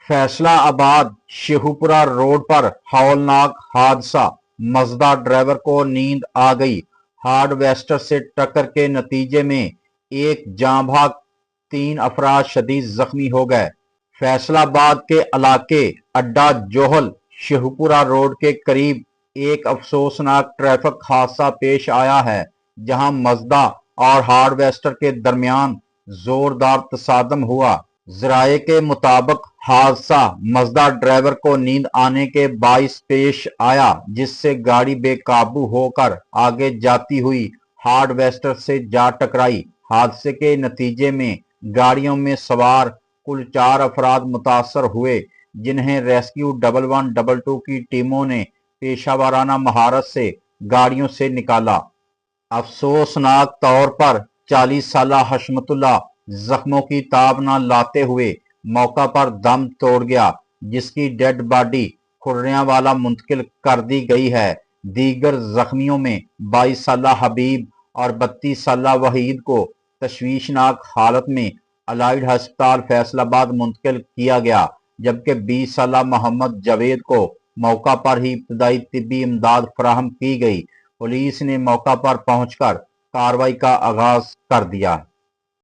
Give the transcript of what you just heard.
फैसला आबाद शेखुपुरा रोड पर हौलनाक हादसा, मजदा ड्राइवर को नींद आ गई। हार्वेस्टर से टक्कर के नतीजे में एक जाँ भाग, 3 अफराद शदीद जख्मी हो गए। फैसलाबाद के इलाके अड्डा जोहल शेखुपुरा रोड के करीब एक अफसोसनाक ट्रैफिक हादसा पेश आया है, जहां मजदा और हार्वेस्टर के दरमियान जोरदार तसादम हुआ। जराये के मुताबिक हादसा मजदा ड्राइवर को नींद आने के बाइस पेश आया, जिससे गाड़ी बेकाबू होकर आगे जाती हुई हार्वेस्टर से जा टकराई। हादसे के नतीजे में गाड़ियों में सवार कुल 4 अफराद मुतासर हुए, जिन्हें रेस्क्यू 1122 की टीमों ने पेशावराना महारत से गाड़ियों से निकाला। अफसोसनाक तौर पर 40 साला हशमतुल्लाह जख्मों की ताब न लाते हुए मौका पर दम तोड़ गया, जिसकी डेड बॉडी खुर्रियांवाला मुंतकिल कर दी गई है। दीगर जख्मियों में 22 साला हबीब और 32 साला वहीद को तशवीशनाक हालत में अलाइड अस्पताल फैसलाबाद मुंतकिल किया गया, जबकि 20 साला मोहम्मद जावेद को मौका पर ही इब्तदाई तिब्बी इमदाद फराहम की गई। पुलिस ने मौका पर पहुंचकर कार्रवाई का आगाज कर दिया।